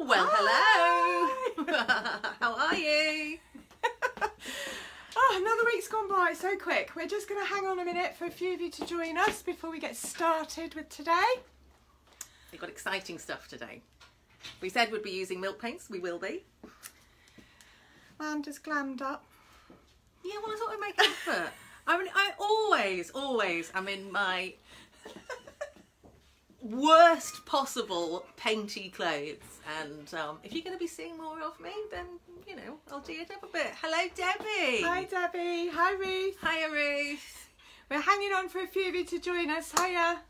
Well, hello. How are you? Oh, another week's gone by so quick. We're just going to hang on a minute for a few of you to join us before we get started with today. We've got exciting stuff today. We said we'd be using milk paints. We will be. Amanda's glammed up. Yeah, well, I thought I'd make an effort. I mean, I always am in my worst possible painty clothes. And if you're going to be seeing more of me, then, you know, I'll do it up a bit. Hello, Debbie. Hi, Debbie. Hi, Ruth. Hiya, Ruth. We're hanging on for a few of you to join us. Hiya.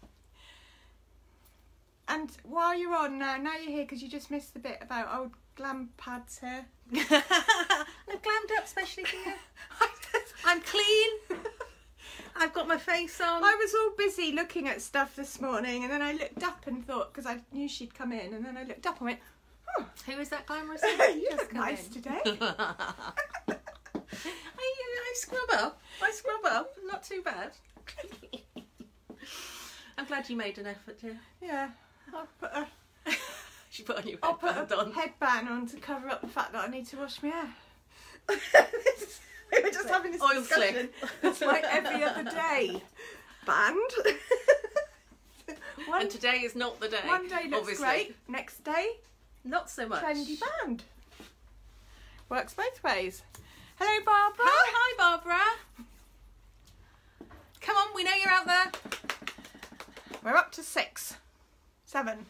And while you're on now you're here because you just missed the bit about old glam pads here. I've glammed up especially for you. I'm clean. I've got my face on. I was all busy looking at stuff this morning, and then I looked up and thought, because I knew she'd come in, and then I looked up and went, oh, who is that glamorous? you look nice today. I scrub up. Not too bad. I'm glad you made an effort, dear. Yeah. I'll put a headband on to cover up the fact that I need to wash my hair. We were just having this oil discussion. slick. It's like every other day. Band. And today is not the day. One day looks obviously. great. Next day, not so much. trendy band. Works both ways. Hello, Barbara. Hi, Barbara. Come on, we know you're out there. We're up to 6, 7.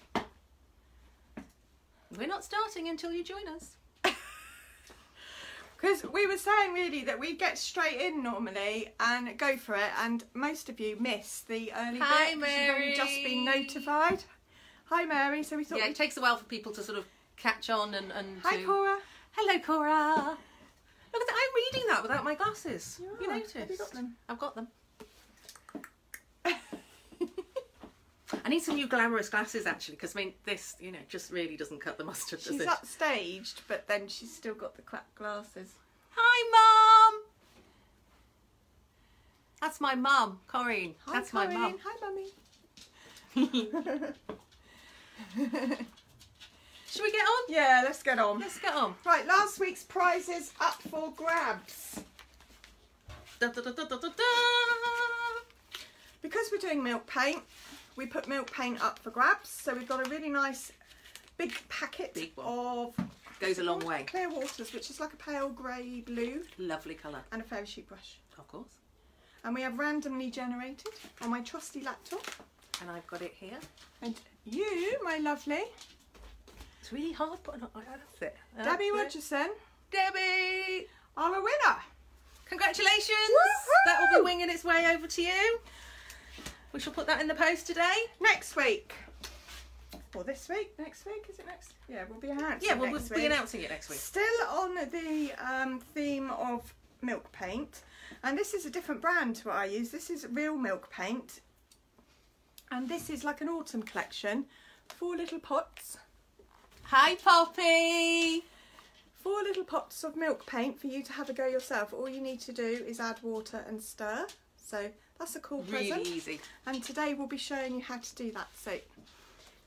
We're not starting until you join us. Because we were saying really that we get straight in normally and go for it, and most of you miss the early bit. Hi, Mary. You've only just been notified. Hi, Mary. So we thought. Yeah, it takes a while for people to sort of catch on and Hi, Cora. Hello, Cora. Look at that. I'm reading that without my glasses. You You are. noticed? Have you got them? I've got them. I need some new glamorous glasses actually, because I mean this, you know, just really doesn't cut the mustard, does She's it? upstaged, but then she's still got the crap glasses. Hi, Mum. That's my mum, Corinne. Hi, That's Corinne. my mum. Hi, Mummy. Should we get on? Yeah, let's get on. Let's get on. Right, last week's prizes up for grabs. Da, da, da, da, da, da, da. Because we're doing milk paint, we put milk paint up for grabs. So we've got a really nice big packet of Goes a long way. Clear Waters, which is like a pale grey blue. Lovely colour. And a fairy sheet brush. Of course. And we have randomly generated on my trusty laptop. And I've got it here. And you, my lovely It's really hard putting it like that, that's it. Debbie Rogerson, Debbie! are a winner. Congratulations! Woohoo! That will be winging its way over to you. We shall put that in the post today. Next week. Or this week. Next week, is it next? Yeah, we'll be announcing Yeah, we'll next be week. announcing it next week. Still on the theme of milk paint. And this is a different brand to what I use. This is real milk paint. And this is like an autumn collection. 4 little pots. Hi, Poppy! 4 little pots of milk paint for you to have a go yourself. All you need to do is add water and stir. So that's a cool present. Really easy. And today we'll be showing you how to do that. So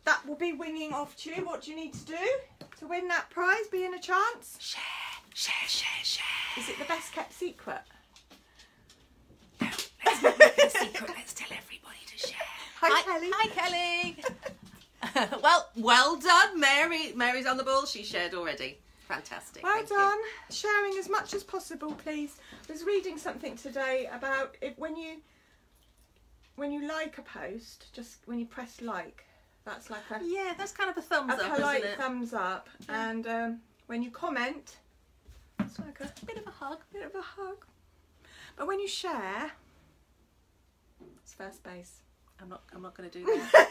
that will be winging off to you. What do you need to do to win that prize? Be in a chance? Share, share, share, share. Is it the best kept secret? No, let's not make it a secret. Let's tell everybody to share. Hi, Kelly. Hi, Kelly. well done, Mary. Mary's on the ball. She shared already. Fantastic. Well Thank done. you. Sharing as much as possible, please. I was reading something today about it when you like a post, just when you press like, that's like a Yeah, that's kind of a thumbs up, polite isn't it? thumbs up. And when you comment, it's like a Bit of a hug. bit of a hug. But when you share, it's first base. I'm not going to do that.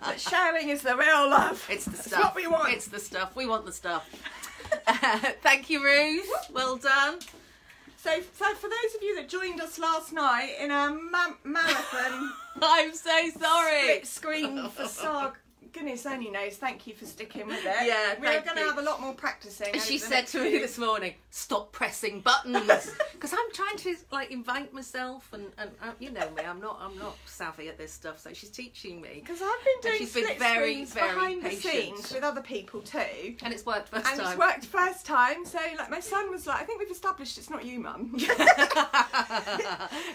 But sharing is the real love. It's the That's stuff. what we want. It's the stuff. We want the stuff. Thank you, Ruth. Well done. So for those of you that joined us last night in a marathon I'm so sorry. split screen facade goodness only knows. Thank you for sticking with it. Yeah, we're going to have a lot more practicing. She said to me this morning, "Stop pressing buttons," because I'm trying to like invite myself, and you know me, I'm not savvy at this stuff. So she's teaching me. Because I've been doing she's been split very, screens very behind patient. the scenes with other people too, and it's worked first time. And it's worked first time. So like my son was like, "I think we've established it's not you, Mum."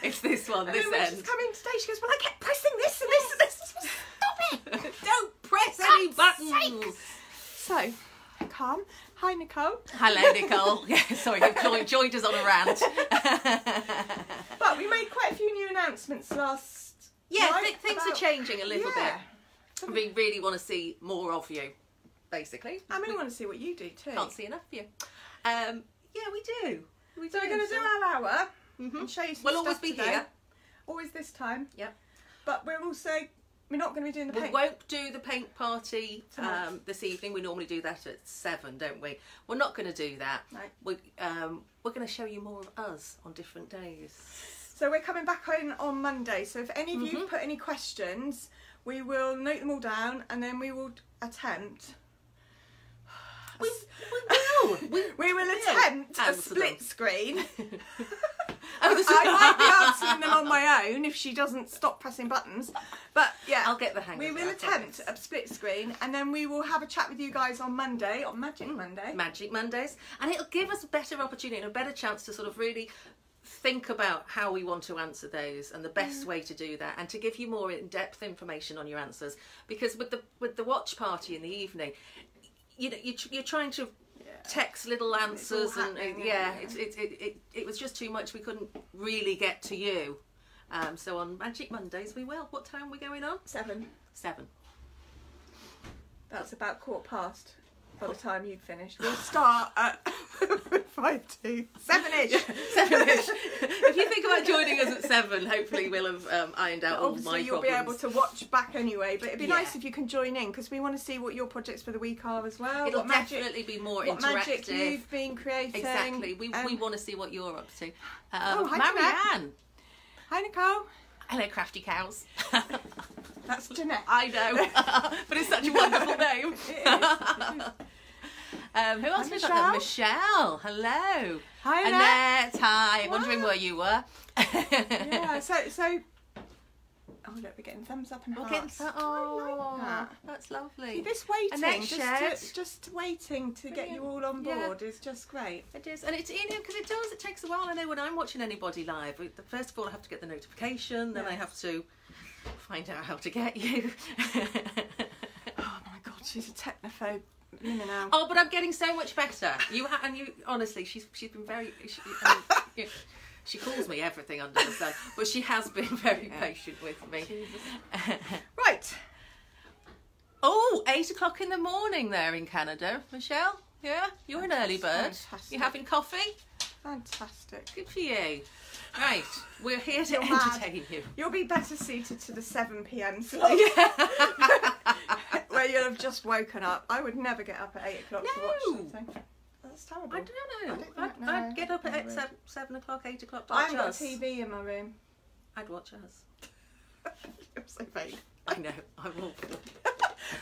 It's this one, and this then when end. she's coming today, she goes, "Well, I kept pressing this and this and this." Stop it! Don't press any buttons. So, calm. Hi, Nicole. Hello, Nicole. Yeah, sorry, you've joined us on a rant. But we made quite a few new announcements last night. Things are changing a little Yeah. bit. We really want to see more of you, basically. And we want to see what you do too. Can't see enough of you. Yeah, we do. So we're going to do our hour and show you some We'll stuff always be today. here. Always this time. Yep. But we're not going to be doing the We paint. won't do the paint party this evening. We normally do that at 7, don't we? We're not going to do that. No. We're going to show you more of us on different days. So we're coming back on Monday. So if any of you put any questions, we will note them all down and then we will attempt. We will. We will attempt a answer split them. screen. Oh, I might be answering them on my own if she doesn't stop pressing buttons. But yeah, I'll get the hang we of it. will I attempt promise. a split screen and then we will have a chat with you guys on Monday, on Magic Monday. Magic Mondays, and it'll give us a better opportunity and a better chance to sort of really think about how we want to answer those and the best way to do that, and to give you more in-depth information on your answers. Because with the watch party in the evening, you know, you're trying to text little answers and it was just too much. We couldn't really get to you. So on Magic Mondays we will. What time are we going on? 7. 7. That's about 15:15 by the time you've finished. We'll start at 5 to 7ish. 7ish. If you think about joining us at 7, hopefully we'll have ironed out all my Obviously you'll problems. be able to watch back anyway, but it'd be nice if you can join in because we want to see what your projects for the week are as well. It'll what magic, definitely be more what interactive. magic you've been creating. Exactly. We want to see what you're up to. hi, Marianne. Hi, Nicole. Hello, crafty cows. That's Jeanette. I know, but it's such a wonderful name. It is. Who else we got? Michelle. Hello. Hi, Annette. Hi. Wow. Wondering where you were. Yeah. So. Oh look, we're getting thumbs up and hearts. Oh, like that. that's lovely. See, this waiting, Annette just waiting to get you all on board is just great. It is, and it's because it takes a while. I know when I'm watching anybody live, first of all I have to get the notification, then I have to find out how to get you. Oh my God, she's a technophobe. Now. Oh, but I'm getting so much better. You honestly, she's been very. She calls me everything under the sun, but she has been very patient with me. Right. Oh, 8 o'clock in the morning there in Canada, Michelle. Yeah, you're an early bird. Fantastic. You having coffee? Fantastic. Good for you. Right, we're here to You're mad. entertain you. You'll be better suited to the 7 p.m. slot. Where you'll have just woken up. I would never get up at 8 o'clock to watch something. That's terrible. I don't know. I'd get up at 7 o'clock, 8 o'clock to I watch haven't got a us. TV in my room. I'd watch us. You're so vague. I know, I'm awful.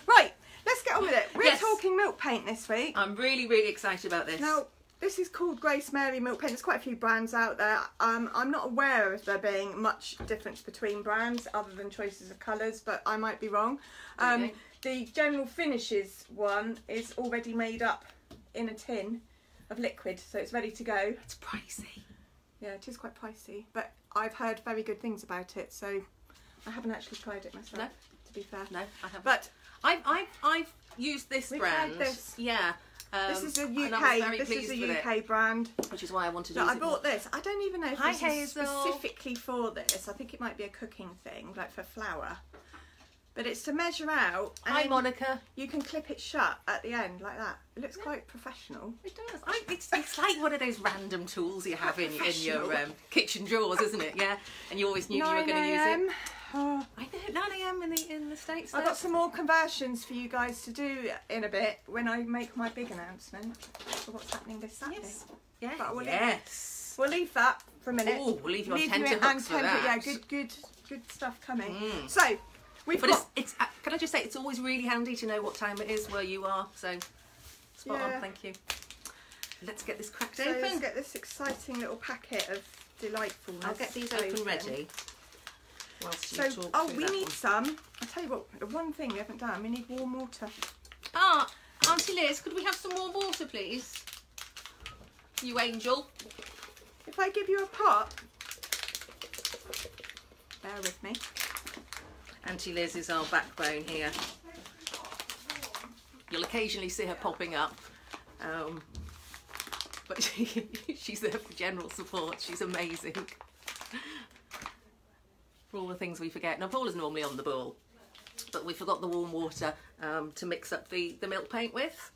Right, let's get on with it. We're Yes. talking milk paint this week. I'm really, really excited about this. Now, this is called Grace Mary milk paint. There's quite a few brands out there. I'm not aware of there being much difference between brands other than choices of colours, but I might be wrong. Okay. The General Finishes one is already made up in a tin of liquid, so it's ready to go. It's pricey. Yeah, it is quite pricey, but I've heard very good things about it, so I haven't actually tried it myself, to be fair. No, I haven't. But I've used this We've brand. had this. Yeah. this is a and I was UK. very This is pleased a with UK it, brand. which is why I wanted to So use I it bought more. this. I don't even know if Hi, this is Hazel. specifically for this. I think it might be a cooking thing, like for flour. But it's to measure out. Hi, and Monica. you can clip it shut at the end like that. It looks quite professional. It does. It's like one of those random tools you have in your kitchen drawers, isn't it? Yeah. And you always knew you were going to use it. Oh, I know, 9 a.m. in the States. I've got some more conversions for you guys to do in a bit when I make my big announcement for what's happening this Saturday. Yes. Yeah. But we'll Yes. leave that for a minute. Oh, we'll leave you on you tenterhooks and for that. Yeah, good stuff coming. So, It's can I just say, it's always really handy to know what time it is where you are. So spot on, thank you. Let's get this cracked open. Let's get this exciting little packet of delightfulness. I'll get these open ready. Whilst you talk oh, through we that need one. some. I'll tell you what, the one thing we haven't done, we need warm water. Ah, Auntie Liz, could we have some more water, please? You angel. If I give you a pot, bear with me. Auntie Liz is our backbone here. You'll occasionally see her popping up. But she's there for general support. She's amazing. For all the things we forget. Now, Paula's normally on the ball, but we forgot the warm water to mix up the milk paint with.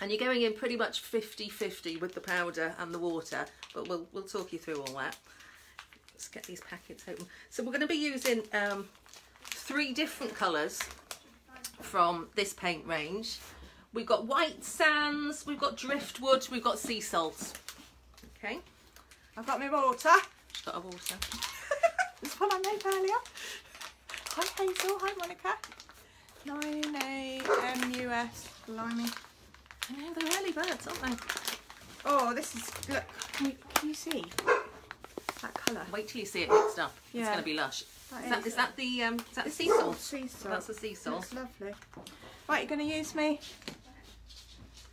And you're going in pretty much 50-50 with the powder and the water, but we'll talk you through all that. Let's get these packets open. So we're going to be using 3 different colours from this paint range. We've got white sands, we've got driftwood, we've got sea salt. Okay. I've got my water. She's got a water. This one I made earlier. Hi Hazel, hi Monica. 9AMUS, blimey. I know, they're early birds, aren't they? Oh, this is, look, can you see that colour? Wait till you see it mixed up. Yeah. It's going to be lush. Is that the It's sea salt? Sea salt. That's the sea salt. That's lovely. Right, you're going to use me.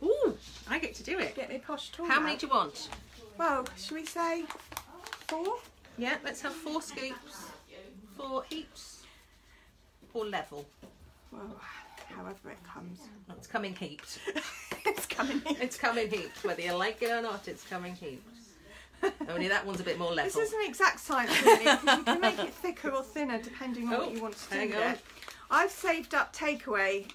Ooh, I get to do it. Get me posh tool. How many do you want? Well, should we say 4? Yeah, let's have 4 scoops, 4 heaps, or level. Well, however it comes. Oh, it's coming heaped. It's coming in. It's coming heaped. Whether you like it or not, it's coming heaped. Only that one's a bit more level. This isn't exact science, really, because you can make it thicker or thinner depending on what you want to do with it. I've saved up takeaway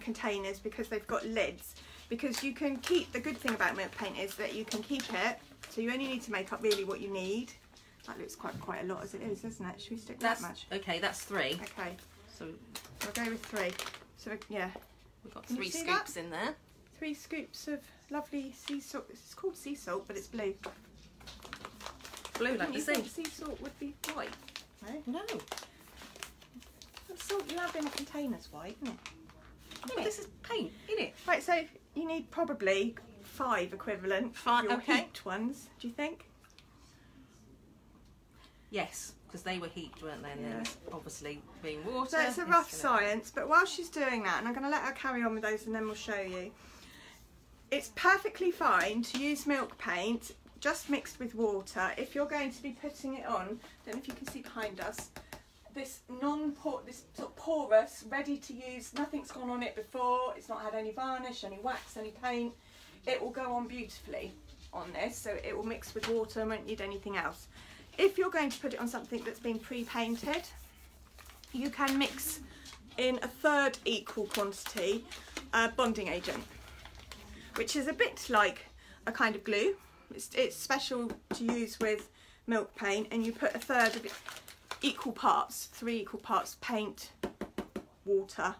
containers because they've got lids. Because you can keep, the good thing about milk paint is that you can keep it, so you only need to make up really what you need. That looks quite a lot as it is, isn't it? Should we stick with that much? Okay, that's 3. Okay, So we'll go with 3. So yeah, we've got Can you 3 see scoops that? in there. 3 scoops of lovely sea salt. It's called sea salt, but it's blue. Blue, like the sea. Sea salt would be white. No? No. The salt you have in a container's white, isn't it? No, this is paint, isn't it? Right, so you need probably 5 equivalent. 5, your okay. heaped ones, do you think? Yes, because they were heaped, weren't they? And Yeah. there's obviously being water. So it's a rough science, but while she's doing that, and I'm going to let her carry on with those and then we'll show you. It's perfectly fine to use milk paint just mixed with water if you're going to be putting it on. I don't know if you can see behind us. This this sort of porous, ready to use, nothing's gone on it before, it's not had any varnish, any wax, any paint. It will go on beautifully on this, so it will mix with water and won't need anything else. If you're going to put it on something that's been pre-painted, you can mix in a 1/3 equal quantity bonding agent, which is a bit like a kind of glue. It's special to use with milk paint, and you put a 1/3 of it, equal parts, 3 equal parts paint, water,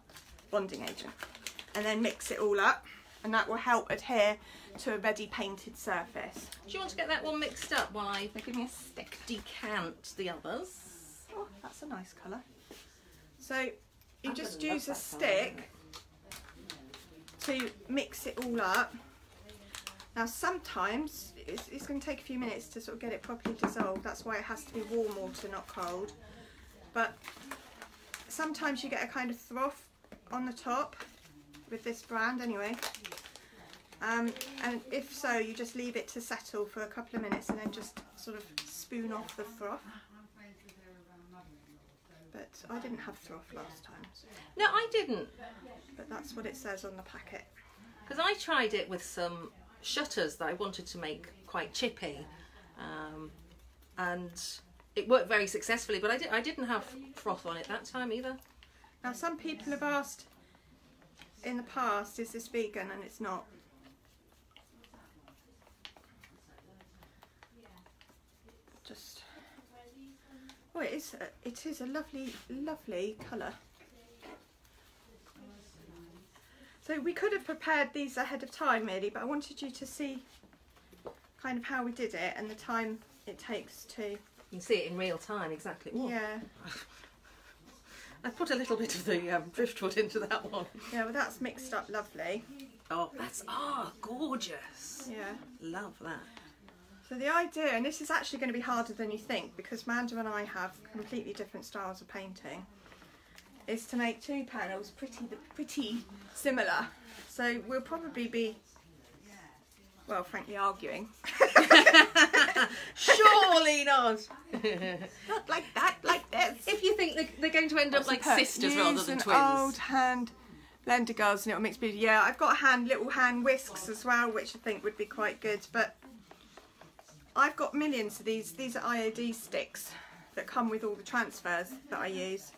bonding agent, and then mix it all up, and that will help adhere to a ready painted surface. Do you want to get that one mixed up while I Give me a stick. decant the others? Oh, that's a nice colour. So you I'm just gonna use a love that colour, stick to mix it all up. Now sometimes it's going to take a few minutes to sort of get it properly dissolved. That's why it has to be warm water, not cold. But sometimes you get a kind of froth on the top with this brand anyway. And if so, you just leave it to settle for a couple of minutes and then just sort of spoon off the froth. But I didn't have froth last time. So. No, I didn't. But that's what it says on the packet. Because I tried it with some shutters that I wanted to make quite chippy, and it worked very successfully, but I didn't have froth on it that time either. Now some people have asked in the past, is this vegan? And it's not. Just, oh, it is a lovely colour. So we could have prepared these ahead of time really, but I wanted you to see kind of how we did it and the time it takes to. You can see it in real time, exactly. Ooh. Yeah. I put a little bit of the driftwood into that one. Yeah, well that's mixed up lovely. Oh, that's gorgeous. Yeah. Love that. So the idea, and this is actually going to be harder than you think because Manda and I have completely different styles of painting, is to make two panels pretty similar. So we'll probably be, well, frankly, arguing. Surely not. Not like that, like this. If you think they're going to end up like sisters rather than twins. Old hand blender guards and it'll mix beauty. Yeah, I've got little hand whisks as well, which I think would be quite good. But I've got millions of these. These are IOD sticks that come with all the transfers that I use.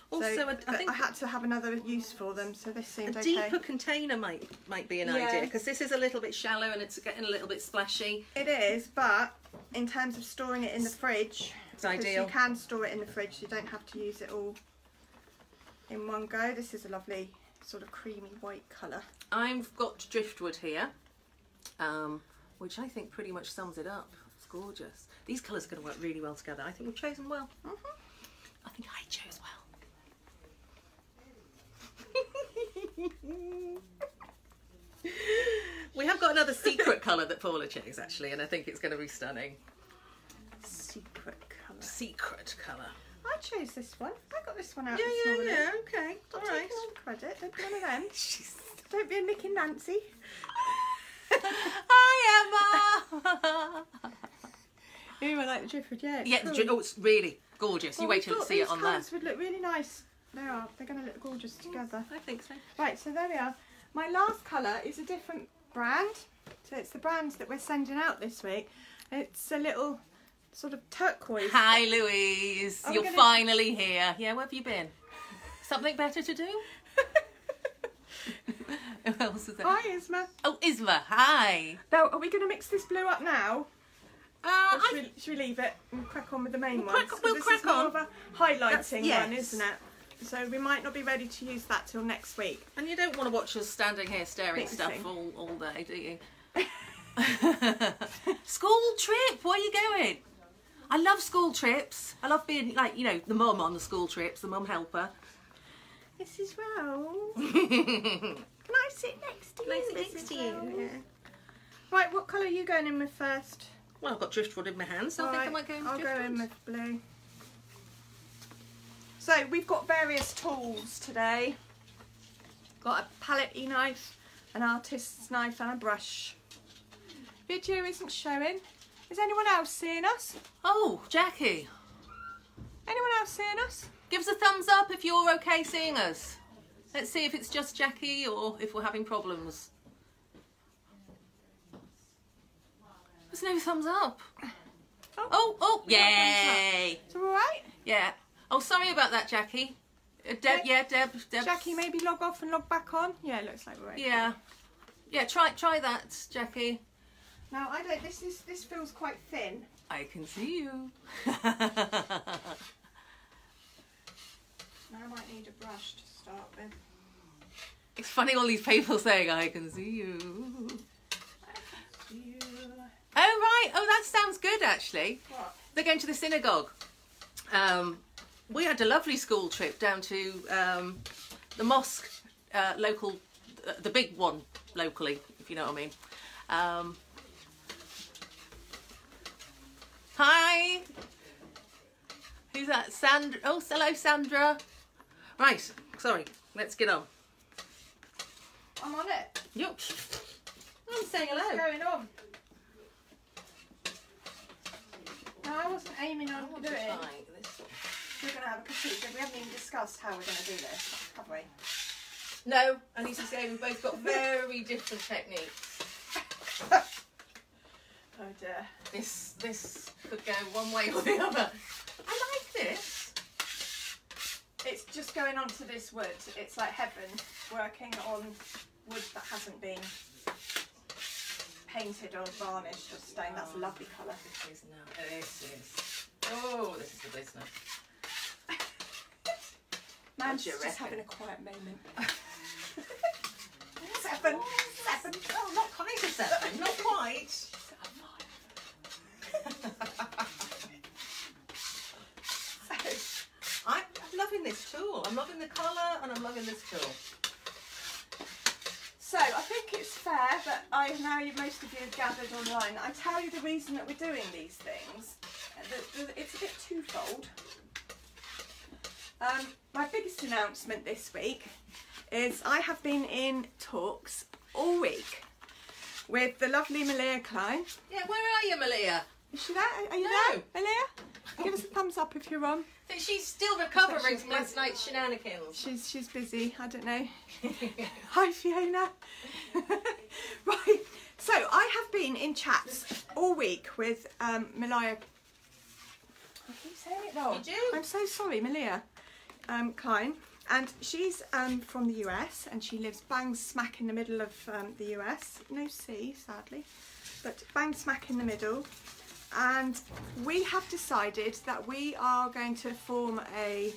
Also, so, I think I had to have another use for them, so this seemed a okay. deeper container might be an idea, because this is a little bit shallow and it's getting a little bit splashy. It is, but in terms of storing it in the fridge, it's ideal. You can store it in the fridge. You don't have to use it all in one go. This is a lovely sort of creamy white colour. I've got driftwood here, which I think pretty much sums it up. It's gorgeous. These colours are going to work really well together. I think we've chosen well. I think I chose well. We have got another secret colour that Paula chose actually, and I think it's going to be stunning. Secret colour. Secret colour. I chose this one. I got this one out. Yeah, okay. All right. All credit. Don't be one of them. Don't be a Nick and Nancy. Hi, Emma. Ooh, I like the driftwood. Yeah. Yeah. Cool. it's really gorgeous. You wait till you see it on there. These colours would look really nice. They are. They're going to look gorgeous together. I think so. Right. So there we are. My last colour is a different brand. So it's the brand that we're sending out this week. It's a little sort of turquoise. Hi, Louise. You're finally here. Yeah, where have you been? Something better to do? Who else is there? Hi, Isma. Oh, Isma. Hi. Now, are we going to mix this blue up now? Should we leave it and crack on with the main ones? We'll crack on. More of a highlighting one, isn't it? So we might not be ready to use that till next week. And you don't want to watch us standing here staring at stuff all day, do you? School trip, where are you going? I love school trips. I love being like, you know, the mum on the school trips, the mum helper. This as well. Can I sit next to you? Next to you. Yeah. Right, what colour are you going in with first? Well, I've got driftwood in my hand, so I think I might go in with driftwood. I'll go in with blue. So we've got various tools today. Got a palette knife, an artist's knife and a brush. Video isn't showing. Is anyone else seeing us? Oh, Jackie. Anyone else seeing us? Give us a thumbs up if you're okay seeing us. Let's see if it's just Jackie or if we're having problems. There's no thumbs up. Oh, yay. Is it alright? Yeah. Oh, sorry about that, Jackie. Deb. Jackie, maybe log off and log back on. Yeah, it looks like we're right. Yeah. Try that, Jackie. Now I don't. This feels quite thin. I can see you. Now I might need a brush to start with. It's funny all these people saying I can see you. Oh right. Oh, that sounds good actually. What? They're going to the synagogue. We had a lovely school trip down to the mosque, local, the big one locally, if you know what I mean. Hi. Who's that? Sandra. Oh, hello, Sandra. Right. Sorry. Let's get on. I'm on it. Yup. I'm saying hello. What's going on? No, I wasn't aiming on doing it. We're going to have a critique. We haven't even discussed how we're going to do this, have we? No, I need to say we've both got very different techniques. Oh dear. This could go one way or the other. I like this. It's just going onto this wood. It's like heaven working on wood that hasn't been painted or varnished or stained. That's a lovely colour. This is now. This is. Oh, this is the business. Man's just having a quiet moment. 7. Oh, not quite a 7. Not quite. I'm loving this tool. I'm loving the colour and I'm loving this tool. So I think it's fair that most of you have gathered online. I tell you the reason that we're doing these things. It's a bit twofold. My biggest announcement this week is I have been in talks all week with the lovely Malia Klein. Yeah, where are you, Malia? Is she there? Are you there, Malia? Give us a thumbs up if you're on. I think she's still recovering from last night's shenanigans. She's busy, I don't know. Hi Fiona. Right, so I have been in chats all week with Malia. I keep saying it wrong. You do? I'm so sorry, Malia Klein. And she's from the US and she lives bang smack in the middle of the US. No sea, sadly, but bang smack in the middle. And we have decided that we are going to form a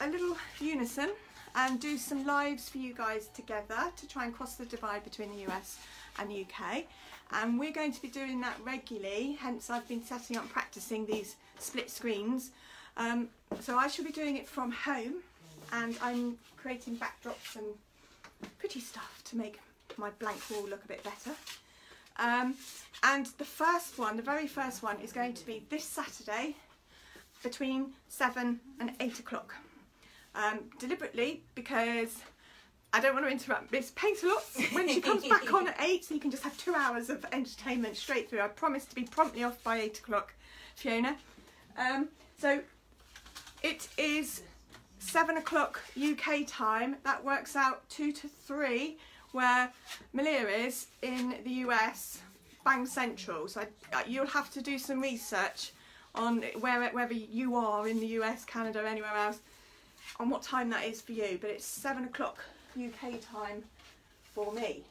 little unison and do some lives for you guys together to try and cross the divide between the US and the UK. And we're going to be doing that regularly, hence I've been setting up practicing these split screens. So I shall be doing it from home and I'm creating backdrops and pretty stuff to make my blank wall look a bit better. And the very first one is going to be this Saturday between 7 and 8 o'clock. Deliberately, because I don't want to interrupt Miss Painter-Lot when she comes back on at 8, so you can just have 2 hours of entertainment straight through. I promise to be promptly off by 8 o'clock, Fiona. So it is 7 o'clock UK time. That works out 2 to 3, where Malia is in the US, bang central. So you'll have to do some research on wherever you are in the US, Canada, anywhere else, on what time that is for you. But it's 7 o'clock UK time for me.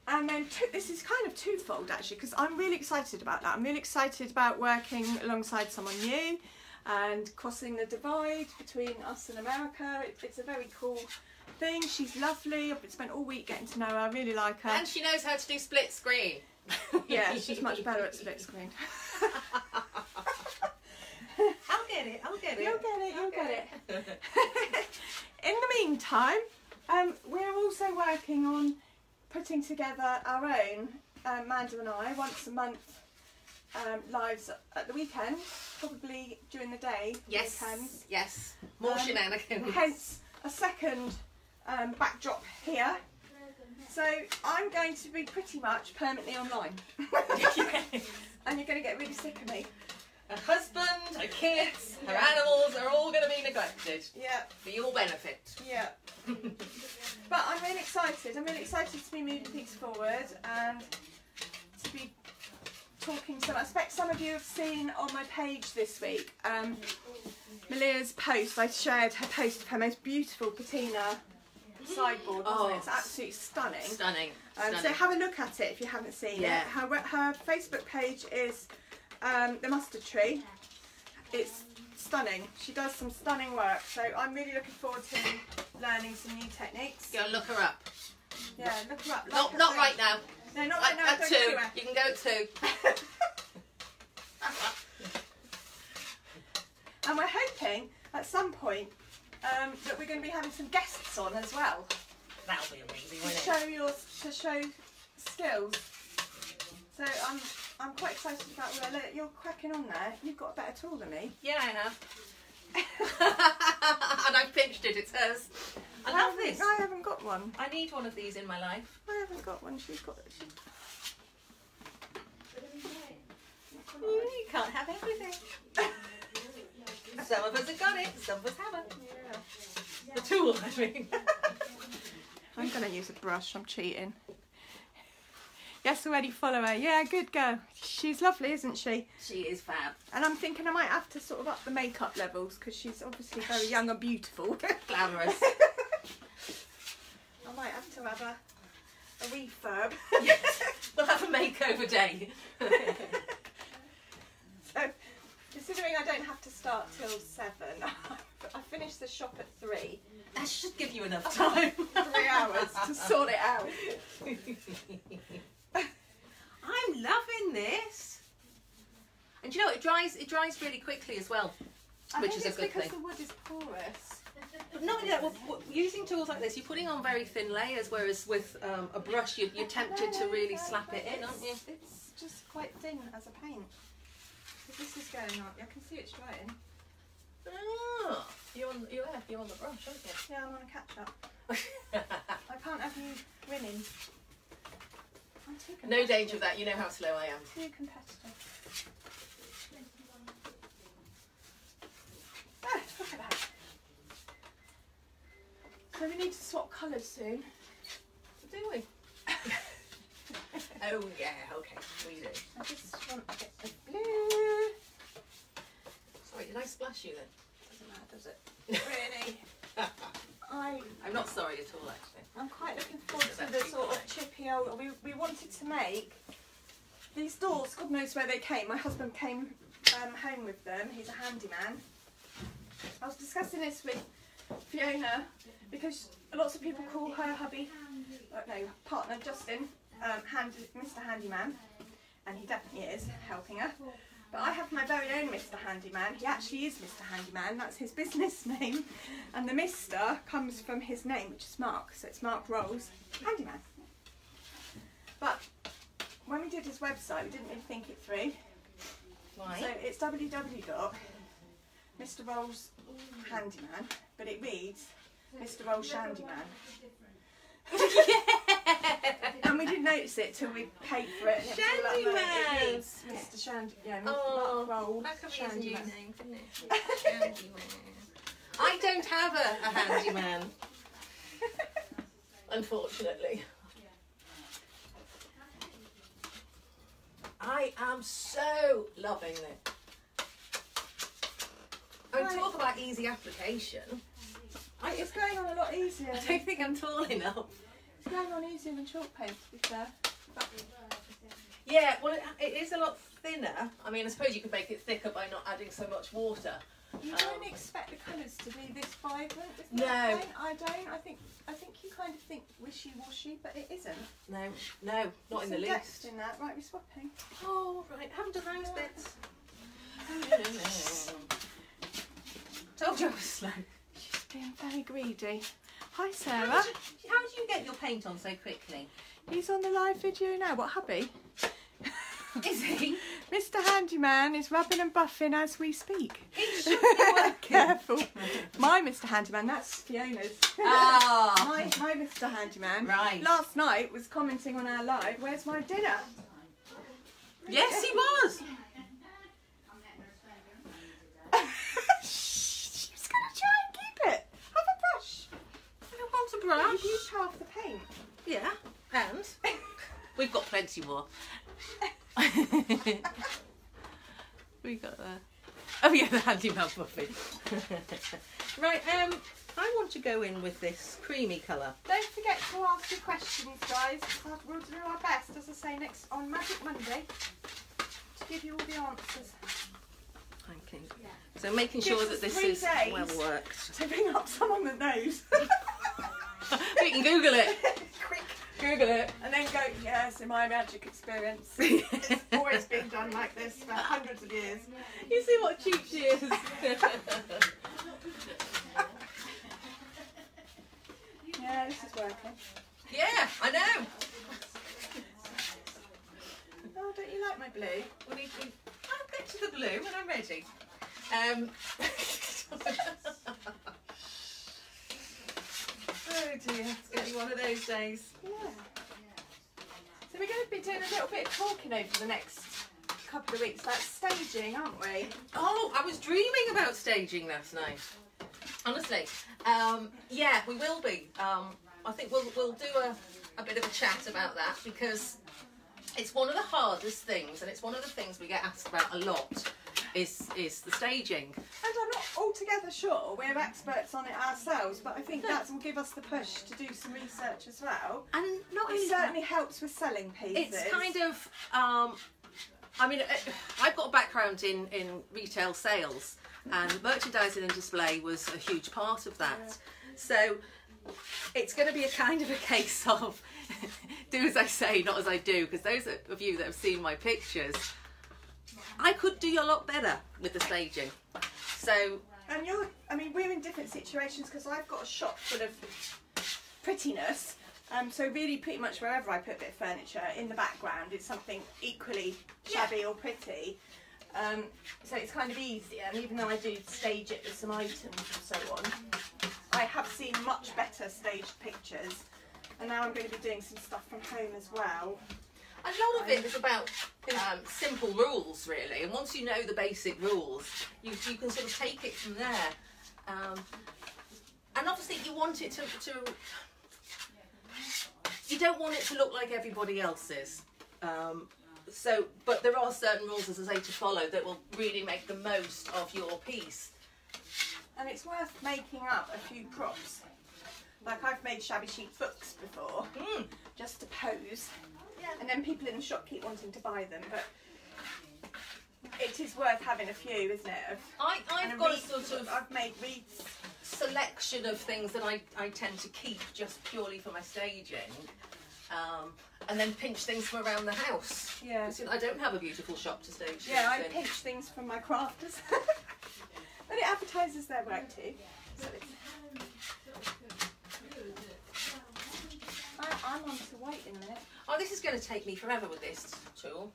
And then this is kind of twofold actually, because I'm really excited about that. I'm really excited about working alongside someone new and crossing the divide between us and America. It's a very cool thing. She's lovely. I've spent all week getting to know her. I really like her. And she knows how to do split screen. Yeah, she's much better at split screen. I'll get it. You'll get it. In the meantime, we're also working on putting together our own, Amanda and I, once a month lives at the weekend, probably during the day. Yes, weekends. yes. More shenanigans. Hence a second backdrop here. So I'm going to be pretty much permanently online. And you're going to get really sick of me. Her husband, her kids, her animals are all going to be neglected. Yeah. For your benefit. Yeah. But I'm really excited. I'm really excited to be moving things forward and to be talking to them. I expect some of you have seen on my page this week Malia's post. I shared her post of her most beautiful patina sideboard, wasn't it? It's absolutely stunning. Stunning. So have a look at it if you haven't seen it. Her Facebook page is The Mustard Tree. It's stunning. She does some stunning work. So I'm really looking forward to learning some new techniques. Go look her up. Yeah, look her up. Not right now. No, not right now. At 2. You can go at 2. And we're hoping at some point that we're going to be having some guests on as well. That'll be amazing, won't it? To show skills. So I'm quite excited about that. You're cracking on there. You've got a better tool than me. Yeah, I have. And I've pinched it. It's hers. I love this. I haven't got one. I need one of these in my life. I haven't got one. She's got it. You can't have everything. Some of us have got it, some of us haven't. Yeah. The tool, I mean. I'm going to use a brush. I'm cheating. Yes, already follow her. Yeah, good girl. She's lovely, isn't she? She is fab. And I'm thinking I might have to sort of up the makeup levels because she's obviously very young and beautiful. Glamorous. I might have to have a refurb. Yes, we'll have a makeover day. So, considering I don't have to start till 7, I finish the shop at 3. That should give you enough time. 3 hours to sort it out. I'm loving this. And you know, it dries really quickly as well. which is a good because thing. the wood is porous. But not only that, using tools like this, you're putting on very thin layers, whereas with a brush, you're tempted to really slap it in, aren't you? It's just quite thin as a paint. So this is going on. I can see it's drying. Oh, you're on the brush, aren't you? Yeah, I'm on a catch up. I can't have you winning. I'm too competitive. No danger of that. You know how slow I am. Too competitive. Ah, look at that. So we need to swap colours soon. Do we? Oh yeah, okay, we do. I just want a bit of blue. Sorry, did I splash you then? Doesn't matter, does it? Really? I'm not sorry at all, actually. I'm quite looking forward to the sort of chippy old. We wanted to make these doors. God knows where they came. My husband came home with them. He's a handyman. I was discussing this with Fiona because lots of people call her hubby, partner Justin, Mr. Handyman, and he definitely is helping her. But I have my very own Mr. Handyman. He actually is Mr. Handyman. That's his business name, and the Mr. comes from his name, which is Mark. So it's Mark Rolls Handyman. But when we did his website, we didn't really think it through. Why? So it's www.Mr. Rolls Handyman, but it reads Mr. Rolls Shandyman. And we didn't notice it till we paid for it. Shandyman! It reads Mr. Shandy, Oh, Mark Rolls that could be his new Shandyman. name, couldn't it? Shandyman. I don't have a handyman, unfortunately. I am so loving it. And talk about easy application. It's going on a lot easier. I don't think I'm tall enough. It's going on easier than chalk paint, to be fair. Yeah, well, it is a lot thinner. I mean, I suppose you could make it thicker by not adding so much water. You don't expect the colours to be this vibrant with No. milk paint. I don't. I think you kind of think wishy-washy, but it isn't. No, not in the Some depth least. in that. Right, we're swapping. Oh, right, haven't done those bits. Told you I was slow. She's being very greedy. Hi, How Sarah. do you get your paint on so quickly? He's on the live video now. What, hubby? Is he? Mr. Handyman is rubbing and buffing as we speak. It should be working. Careful. My Mr. Handyman, that's Fiona's. Ah. My Mr. Handyman. Right. Last night was commenting on our live, where's my dinner? Yes, he was. She's going to try and keep it. Have a brush. I don't want a You've brush. used half the paint. Yeah, and we've got plenty more. We got that. Oh yeah, the handyman buffet. Right, I want to go in with this creamy colour. Don't forget to ask your questions, guys. We'll do our best, as I say, next on Magic Monday to give you all the answers. Thank you. So making sure that this 3 is days well worked. to bring up someone that knows. We can Google it. Quick. Google it. And then go, yes, in my magic experience. It's always been done like this for hundreds of years. You see what cheap she is. Yeah, this is working. Yeah, I know. Oh, don't you like my blue? I'll get to the blue when I'm ready. Oh dear, it's going to be one of those days. Yeah. So we're going to be doing a little bit of talking over the next couple of weeks, like staging, aren't we? Oh, I was dreaming about staging last night. Honestly, yeah, we will be. I think we'll do a bit of a chat about that because it's one of the hardest things, and it's one of the things we get asked about a lot. Is the staging. And I'm not altogether sure we're experts on it ourselves, but I think that will give us the push to do some research as well. And not It only certainly helps with selling pieces. it's kind of, I mean, I've got a background in retail sales, and merchandising and display was a huge part of that. Yeah. So it's going to be a kind of a case of do as I say, not as I do, because those of you that have seen my pictures, I could do a lot better with the staging. So, and I mean, we're in different situations because I've got a shop full of prettiness. So really pretty much wherever I put a bit of furniture in the background it's something equally shabby or pretty. So it's kind of easier, and even though I do stage it with some items and so on, I have seen much better staged pictures, and now I'm going to be doing some stuff from home as well. A lot of it is about simple rules, really, and once you know the basic rules, you can sort of take it from there. And obviously you want it to you don't want it to look like everybody else's. But there are certain rules, as I say, to follow that will really make the most of your piece. And it's worth making up a few props. Like I've made shabby chic books before, just to pose. Yeah. And then people in the shop keep wanting to buy them, but it is worth having a few, isn't it? I've got a sort of I've made wreaths. Selection of things that I tend to keep just purely for my staging, and then pinch things from around the house. Yeah. You know, I don't have a beautiful shop to stage. Yeah, I pinch things from my crafters. But it advertises their work too. So it's... I'm on to white in a minute. Oh, this is going to take me forever with this tool.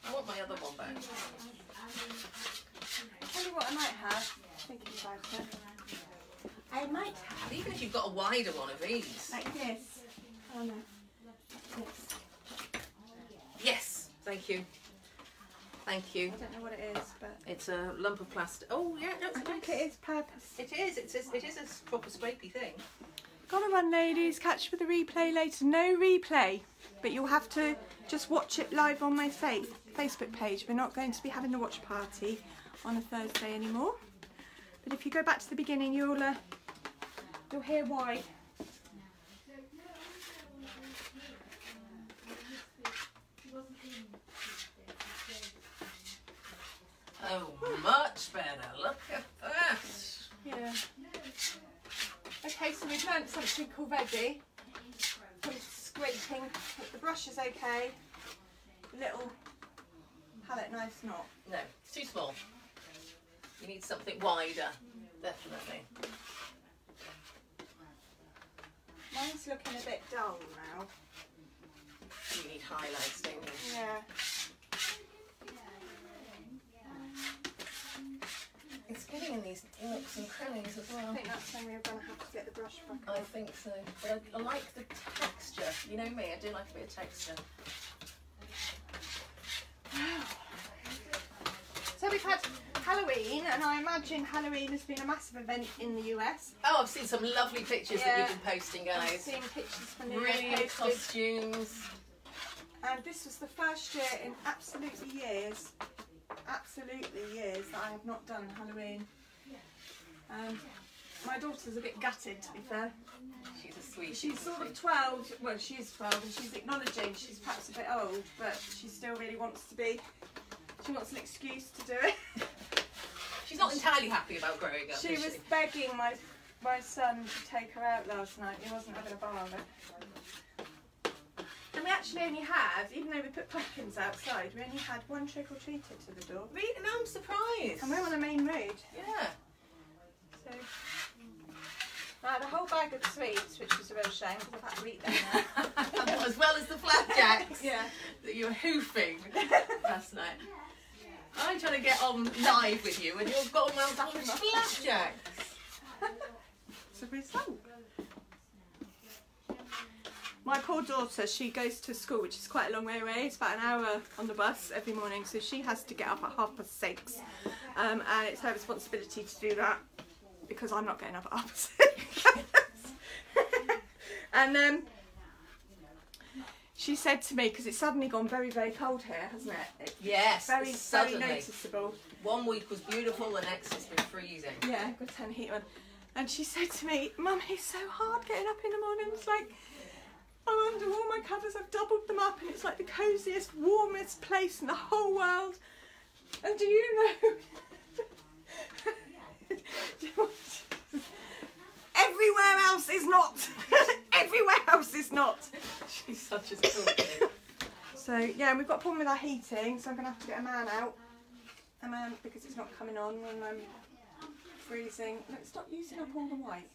I want my other one back. I'll tell you what I might have, thinking about it. I might have. Even if you've got a wider one of these. Like this. Oh no. Like this. Yes, thank you. Thank you. I don't know what it is, but... It's a lump of plastic. Oh, yeah, no, I think it is purpose. It is. It is a proper scrapey thing. Gotta run, ladies. Catch you for the replay later. No replay, but you'll have to just watch it live on my Facebook page. We're not going to be having the watch party on a Thursday anymore. But if you go back to the beginning, you'll hear why. Oh, much better. Look at that. Yeah. Okay, so we've learnt something already. With scraping, but the brush is okay. The little palette knife's not. No, it's too small. You need something wider, definitely. Mine's looking a bit dull now. You need highlights, don't you? Yeah. It's getting in these nooks and crannies as well. I think that's when we're going to have to get the brush back I on. think so. But I like the texture. You know me, I do like a bit of texture. So we've had Halloween, and I imagine Halloween has been a massive event in the US. Oh, I've seen some lovely pictures that you've been posting, guys. I've seen pictures from the Brilliant US posted. costumes. And this was the first year in absolutely years that I have not done Halloween. My daughter's a bit gutted, to be fair. She's a sweet. She's sort of 12, well she is 12, and she's acknowledging she's perhaps a bit old, but she still really wants to be, she wants an excuse to do it. She's not entirely happy about growing up, She was begging my son to take her out last night. He wasn't having a bar of it. And we actually only had, even though we put pumpkins outside, we only had one trick-or-treater to the door. Really? No, I'm surprised. And we're on the main road. Yeah. So, I had a whole bag of sweets, which was a real shame because I've had to eat them now. As well as the flapjacks. Yeah. That you were hoofing last night. I'm trying to get on live with you and you've got on flapjacks. It's a result. My poor daughter, she goes to school, which is quite a long way away. It's about an hour on the bus every morning, so she has to get up at 6:30. And it's her responsibility to do that because I'm not getting up at 6:30. And she said to me, because it's suddenly gone very, very cold here, hasn't it? Yes, very, suddenly. very noticeable. 1 week was beautiful, the next has been freezing. Yeah, got to turn the heat on. And she said to me, Mum, it's so hard getting up in the morning. It's like, I'm under all my covers, I've doubled them up, and it's like the cosiest, warmest place in the whole world. And do you know? Everywhere else is not. Everywhere else is not. She's such a cool. So yeah, we've got a problem with our heating, so I'm gonna have to get a man out, because it's not coming on when freezing. Look, stop using up all the white.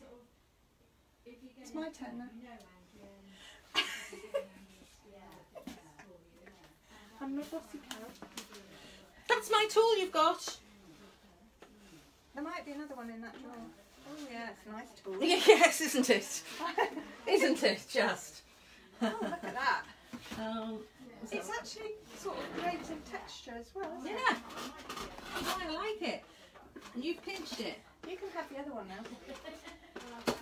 It's my turn now. I'm a bossy cow. That's my tool you've got. There might be another one in that drawer. Oh yeah, it's a nice tool. Yes, isn't it? Isn't it just? Oh, look at that. It's So- actually sort of great in texture as well, isn't it? yeah, I like it. And you've pinched it. You can have the other one now.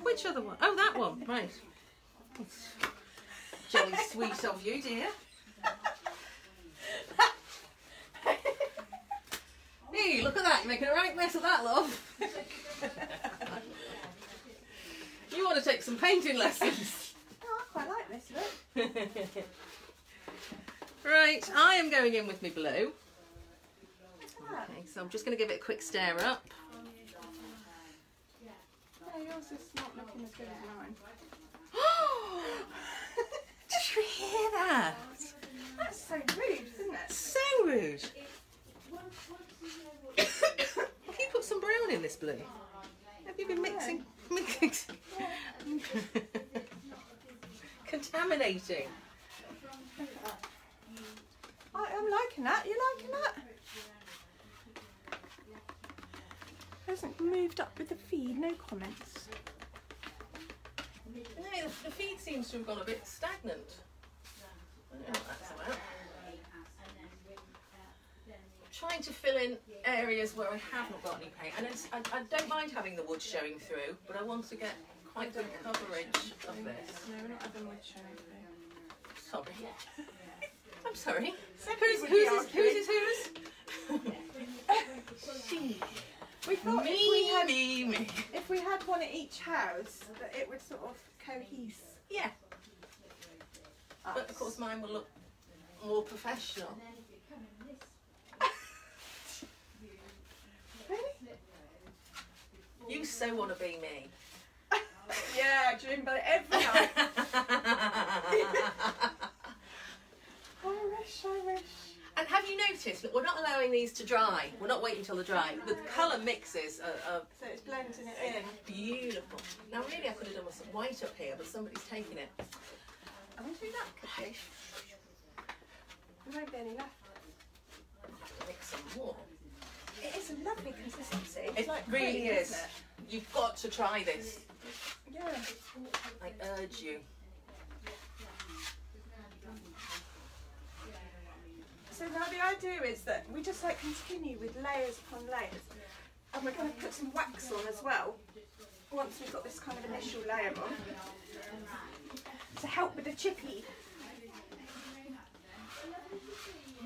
Which other one? Oh, that one. Right. That's jolly sweet of you, dear. Hey, look at that. You're making a right mess of that, love. You want to take some painting lessons. Oh, I quite like this look. Right, I am going in with my blue. What's that? Okay, so I'm just going to give it a quick stir up. No, yours is not looking as good as mine. Did you hear that? That's so rude, isn't it? So rude. Have you put some brown in this blue? Have you been mixing? Contaminating. Look at that. I'm liking that. You liking that? Hasn't moved up with the feed. No comments. No, the feed seems to have gone a bit stagnant. I don't know what that's about. Trying to fill in areas where I haven't got any paint. And I don't mind having the wood showing through, but I want to get quite good coverage of this. No, we're not having wood showing through. Sorry. I'm sorry. Who's Who's? We thought Me, if we had one at each house, that it would sort of cohese. Yeah. But of course mine will look more professional. Really? You so want to be me. Yeah, dream about it every night. I wish. And have you noticed that we're not allowing these to dry? We're not waiting till they dry. The colour mixes are So it's blending it in. beautiful. Now really I could have done with some white up here, but somebody's taken it. I wonder who that could be. There won't be any left. I'll have to mix some more. It is a lovely consistency. It's It like really cream, is. isn't it? You've got to try this. Yeah. I urge you. So now the idea is that we just like continue with layers upon layers, and we're going to put some wax on as well once we've got this kind of initial layer on to help with the chippy.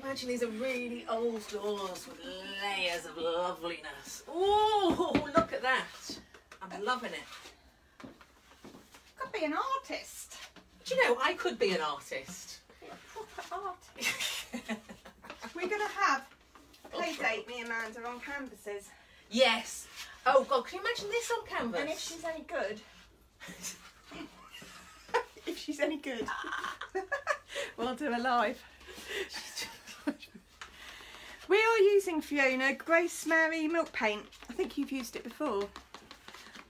Imagine these are really old doors with layers of loveliness. Oh, look at that. I'm loving it. Could be an artist. Do you know, I could be an artist. Be a proper artist. We're going to have a play date, me and Amanda, on canvases. Yes. Oh God, can you imagine this on canvas? And if she's any good, if she's any good, we'll do a live. We are using, Fiona, Grace Mary milk paint. I think you've used it before.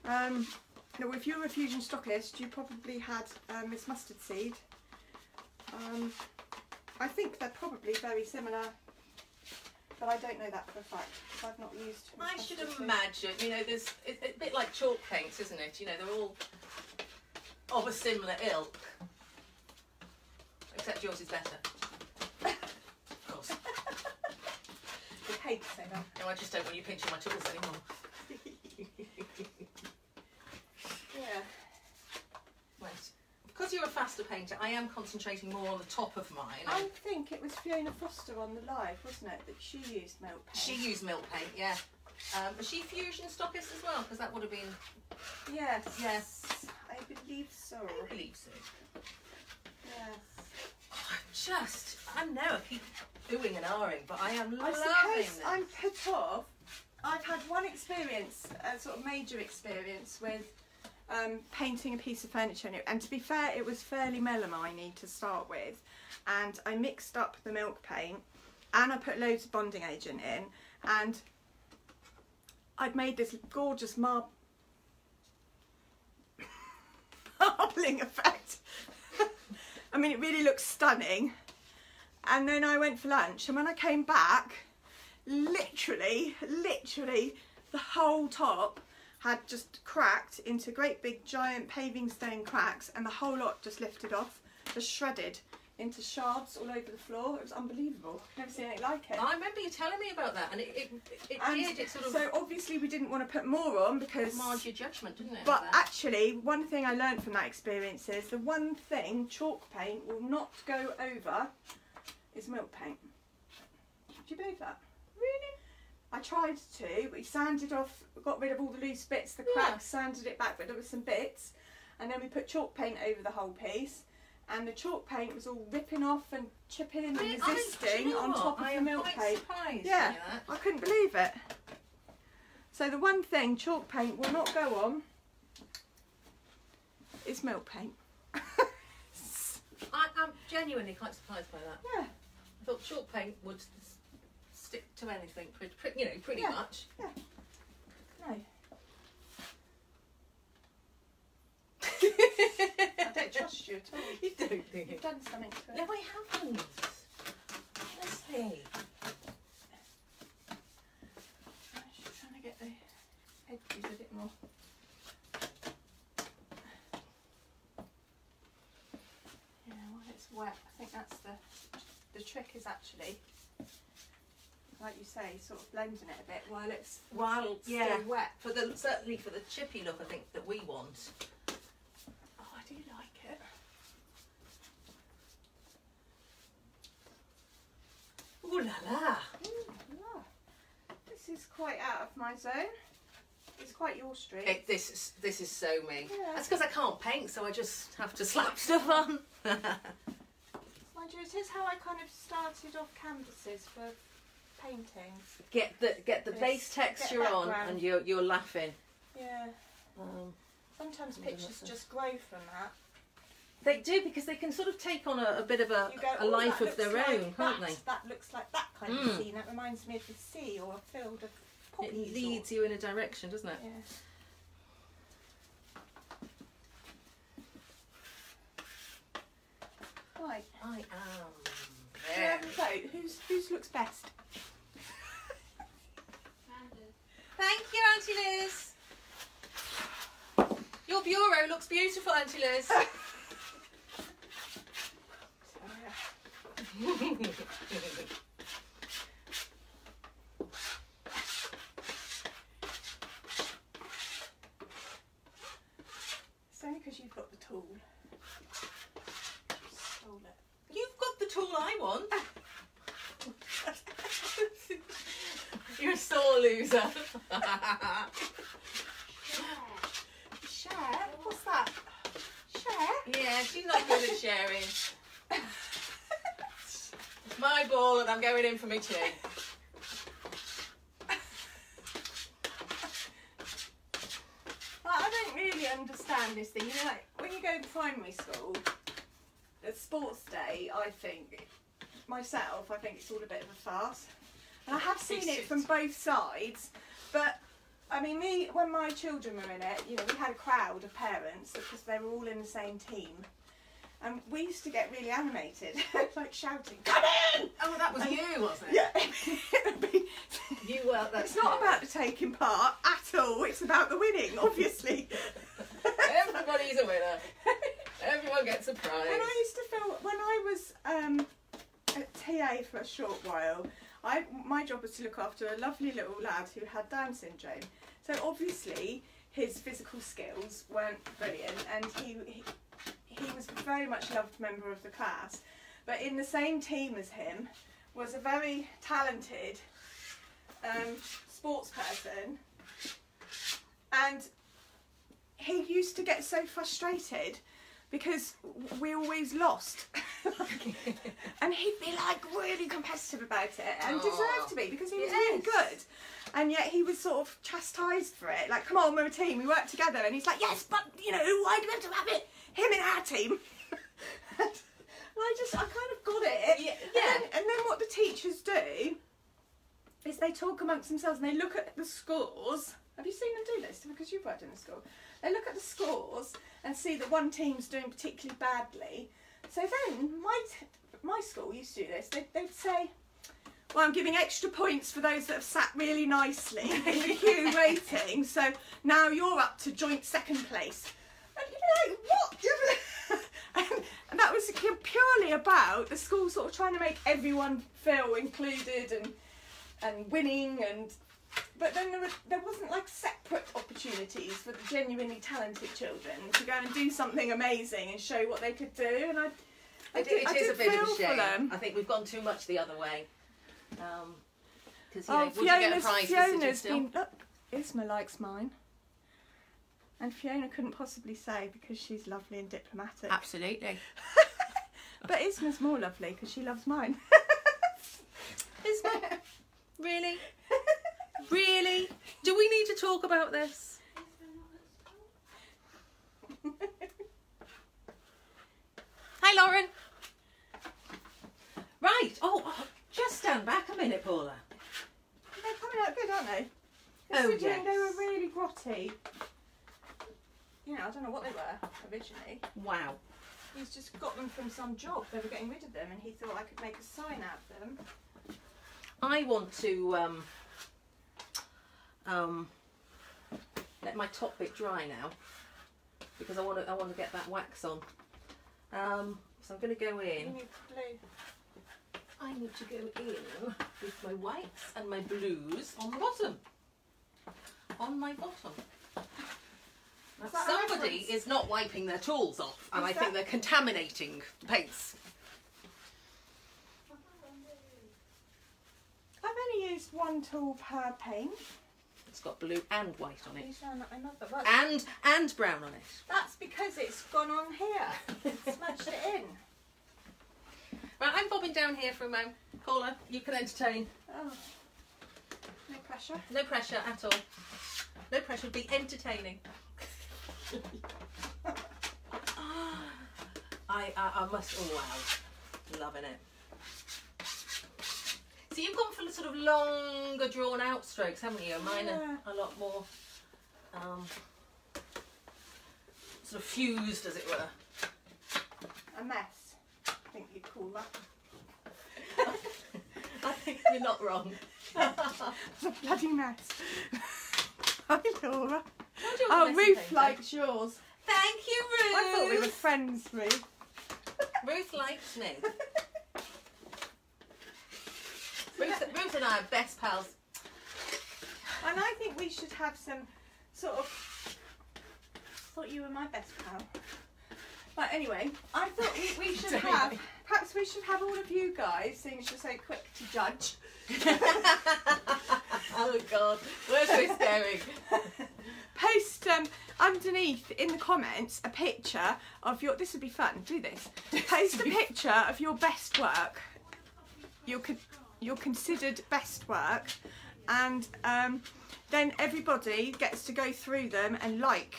Now, if you're a Fusion stockist, you probably had Miss Mustard Seed. I think they're probably very similar, but I don't know that for a fact because I've not used Miss I Mustard should Seed. imagine, you know, it's a bit like chalk paints, isn't it? You know, they're all of a similar ilk, except yours is better. Of course. You'd hate to say that. No, I just don't want you pinching my tools anymore. Yeah. Right. Because you're a faster painter, I am concentrating more on the top of mine. I think it was Fiona Foster on the live, wasn't it, that she used milk paint? She used milk paint, yeah. Was she Fusion stockist as well? Because that would have been... Yes. Yes. I believe so. I believe so. Yes. I know I keep oohing and ahhing, but I am I loving suppose this. I'm put off. I've had one experience, a sort of major experience with painting a piece of furniture, and to be fair, it was fairly melamine to start with, and I mixed up the milk paint and I put loads of bonding agent in, and I'd made this gorgeous marbling effect. I mean, it really looks stunning. And then I went for lunch, and when I came back, literally, the whole top had just cracked into great big giant paving stone cracks, and the whole lot just lifted off, just shredded into shards all over the floor. It was unbelievable. Never seen anything like it. I remember you telling me about that, and it sort of... So obviously we didn't want to put more on because... marred your judgment, didn't it? But actually, one thing I learned from that experience is the one thing chalk paint will not go over is milk paint. Do you believe that? Really? I tried to. We sanded off, got rid of all the loose bits, the cracks, sanded it back, but there were some bits, and then we put chalk paint over the whole piece, and the chalk paint was all ripping off and chipping and resisting on top of the milk paint. Yeah, I couldn't believe it. So the one thing chalk paint will not go on is milk paint. I'm genuinely quite surprised by that. Yeah. I thought chalk paint would stick to anything, pretty much. Yeah. No. I don't trust you at all. You don't think You've done something to it. No, I haven't. Honestly. I'm just trying to get the edges a bit more. Yeah, while it's wet, I think that's the trick is actually, like you say, sort of blending it a bit while it's still wet. Certainly for the chippy look, I think that we want. Oh, I do like it. Ooh la la! This is quite out of my zone. It's quite your street. This is so me. Yeah. That's because I can't paint, so I just have to slap stuff on. Mind you, it is how I kind of started off canvases for painting. Get the base texture on, and you're laughing. Yeah. Sometimes pictures just grow from that. They do, because they can sort of take on a bit of a life of their own, can't they? That looks like that kind of scene. That reminds me of the sea or a field of poppies. It leads you in a direction, doesn't it? Yeah. Right. I am Do you have a vote? Whose looks best? Thank you, Auntie Liz. Your bureau looks beautiful, Auntie Liz. It's only because you've got the tool. You stole it. You've got the tool I want. You're a sore loser. Share? What's that? Share? Yeah, she's not good at sharing. It's my ball and I'm going in for my tea. I don't really understand this thing. You know, like when you go to primary school, the sports day, I think it's all a bit of a farce. And I have seen it from both sides, but I mean, when my children were in it, you know, we had a crowd of parents because they were all in the same team. And we used to get really animated, like shouting, "Come in!" Oh, that was you, wasn't it? Yeah. You were. It's not about the taking part at all. It's about the winning, obviously. Everybody's a winner. Everyone gets a prize. And I used to feel when I was a TA for a short while, my job was to look after a lovely little lad who had Down syndrome. So obviously his physical skills weren't brilliant, and he was a very much loved member of the class. But in the same team as him was a very talented sports person, and he used to get so frustrated because we always lost. And he'd be like really competitive about it, and deserved to be, because he was really good. And yet he was sort of chastised for it. Like, come on, we're a team, we work together. And he's like, yes, but, you know, why do we have to have him in our team? And I kind of got it. Yeah. And then what the teachers do is they talk amongst themselves and they look at the scores. Have you seen them do this? Because you've worked in a school. They look at the scores and see that one team's doing particularly badly. So then my school used to do this. They'd say, well, I'm giving extra points for those that have sat really nicely in the queue waiting. So now you're up to joint second place. And you're like, what? and that was purely about the school sort of trying to make everyone feel included and winning. But then there wasn't like separate opportunities for the genuinely talented children to go and do something amazing and show what they could do. And it is a bit of a shame. I think we've gone too much the other way. Because would you get a prize Fiona's been, look, Isma likes mine. And Fiona couldn't possibly say because she's lovely and diplomatic. Absolutely. But Isma's more lovely because she loves mine. Isma? Really? Really? Do we need to talk about this? Hi, Lauren. Right. Oh, just stand back a minute, Paula. They're coming out good, aren't they? Considering they were really grotty. You know, I don't know what they were originally. Wow. He's just got them from some job. They were getting rid of them and he thought I could make a sign out of them. I want to let my top bit dry now because I want to get that wax on. So I'm going to go in. You need blue. I need to go in with my whites and my blues on the bottom. On my bottom. Now, somebody is not wiping their tools off, and I think they're contaminating the paints. I've only used one tool per paint. It's got blue and white on it. And brown on it. That's because it's gone on here. Smudged it in. Right, I'm bobbing down here for a moment. Paula, you can entertain. Oh. No pressure. No pressure at all. No pressure, be entertaining. I must, oh wow, loving it. So you've gone for the sort of longer drawn out strokes, haven't you? Mine are a lot more sort of fused, as it were. A mess, I think you'd call that. I think you're not wrong. It's a bloody mess. Hi, Laura. Oh, Ruth likes yours. Thank you, Ruth. I thought we were friends, Ruth. Ruth likes me. Ruth and I are best pals. And I think we should have some sort of... I thought you were my best pal. But anyway, I thought we should have... Perhaps we should have all of you guys, seeing as you're so quick to judge. Oh God, where's this going? Post underneath in the comments a picture of your... This would be fun, do this. Post a picture of your best work. Your considered best work. And then everybody gets to go through them and like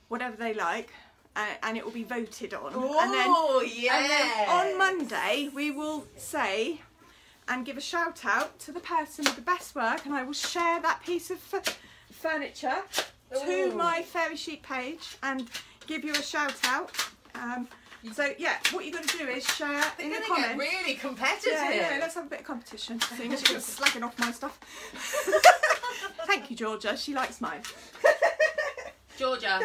whatever they like. And it will be voted on. Oh, yeah! And then on Monday we will say and give a shout out to the person with the best work, and I will share that piece of furniture to my Fairy Chic page and give you a shout out. So yeah, what you're going to do is share in the comments. Get really competitive. Yeah, let's have a bit of competition. Seeing as you're slagging off my stuff. Thank you, Georgia. She likes mine. Georgia.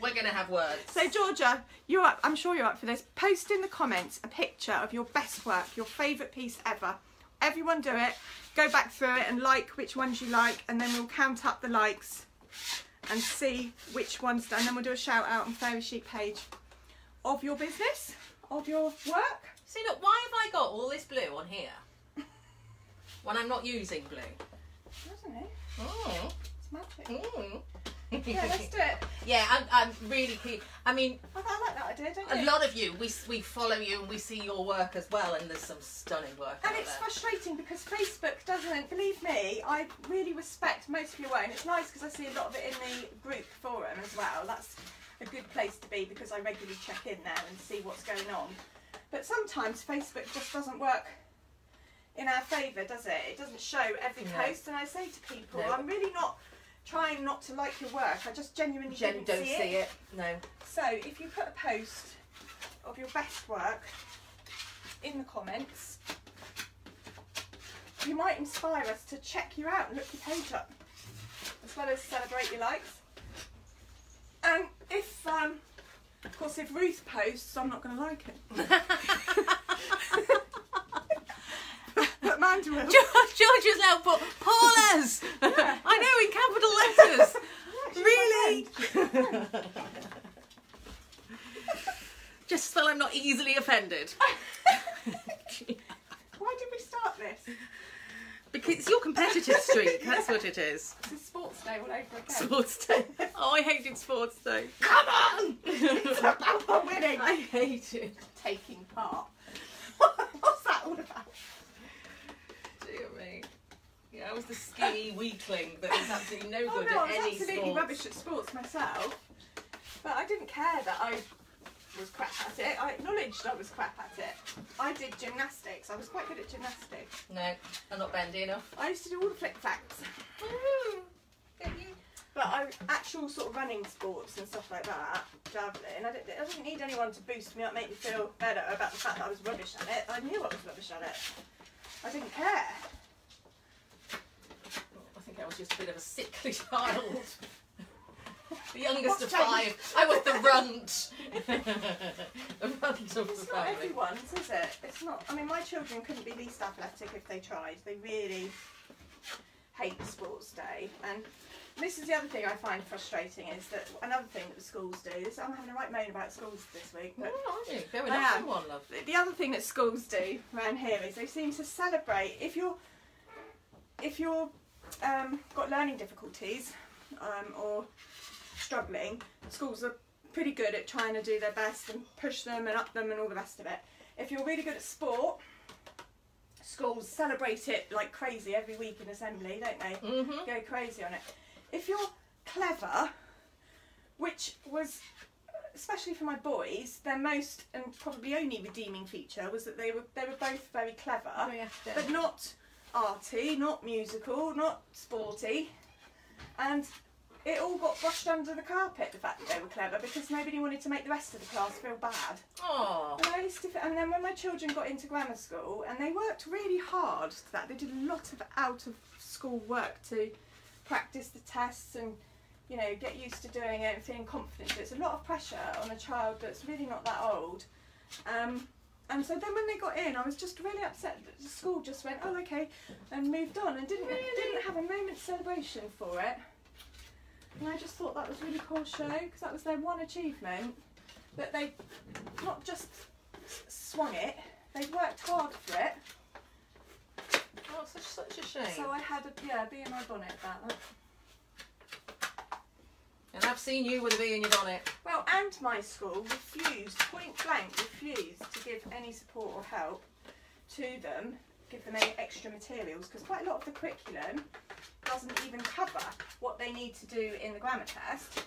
We're going to have words. So Georgia, you're up. I'm sure you're up for this. Post in the comments a picture of your best work, your favourite piece ever. Everyone do it. Go back through it and like which ones you like, and then we'll count up the likes and see which ones done. And then we'll do a shout out on Fairy Chic page of your business, of your work. See, look, why have I got all this blue on here when I'm not using blue? Isn't it? Oh. It's magic. Mm. Yeah, let's do it. Yeah, I'm really keen. I mean, I like that idea, don't you? a lot of you, we follow you and we see your work as well, and there's some stunning work And out it's there. frustrating because Facebook doesn't, believe me, I really respect most of your work, and it's nice because I see a lot of it in the group forum as well. That's a good place to be because I regularly check in there and see what's going on. But sometimes Facebook just doesn't work in our favour, does it? It doesn't show every post, and I say to people, I'm really not trying not to like your work, I just genuinely don't see it. No. So if you put a post of your best work in the comments, you might inspire us to check you out and look your page up, as well as celebrate your likes. And if, of course, if Ruth posts, I'm not going to like it. But Amanda will. George has now put Paula's. Yeah. I know, in capital letters. Really? Just so I'm not easily offended. Why did we start this? Because it's your competitive streak, that's what it is. It's a sports day all over again. Sports day. Oh, I hated sports day. Come on! It's about winning. I hate it. Taking part. What's that all about? Dear me. Yeah, I was the skinny weakling that was absolutely no good I at any was absolutely rubbish at sports myself. But I didn't care that I was crap at it. I acknowledged I was crap at it. I did gymnastics. I was quite good at gymnastics. No, I'm not bendy enough. I used to do all the flick-flacks. But actual sort of running sports and stuff like that, javelin, I didn't need anyone to boost me up, make me feel better about the fact that I was rubbish at it. I knew I was rubbish at it. I didn't care. I think I was just a bit of a sickly child. The youngest of five. I was the runt. The runt of the family. It's not everyone's, is it? It's not. I mean, my children couldn't be least athletic if they tried. They really hate sports day. And this is the other thing I find frustrating, is that another thing that the schools do. I'm having a right moan about schools this week. But aren't you? Going up to one, love. The other thing that schools do around here is they seem to celebrate if you're got learning difficulties or struggling, schools are pretty good at trying to do their best and push them and up them and all the rest of it. If you're really good at sport, schools celebrate it like crazy every week in assembly, don't they? Mm-hmm. Go crazy on it. If you're clever, which was, especially for my boys, their most and probably only redeeming feature was that they were both very clever, but not arty, not musical, not sporty, and it all got brushed under the carpet, the fact that they were clever, because nobody wanted to make the rest of the class feel bad. Aww. And then when my children got into grammar school, and they worked really hard to that, they did a lot of out-of-school work to practice the tests and, you know, get used to doing it and feeling confident. So it's a lot of pressure on a child that's really not that old. And so then when they got in, I was just really upset that the school just went, oh, okay, and moved on and didn't have a moment's celebration for it. And I just thought that was a really cool show, because that was their one achievement, that they not just swung it, they worked hard for it. Oh, it's such a shame. So I had a bee in my bonnet about that. And I've seen you with a bee in your bonnet. Well, and my school refused, point blank refused, to give any support or help to them, give them any extra materials, because quite a lot of the curriculum doesn't even cover what they need to do in the grammar test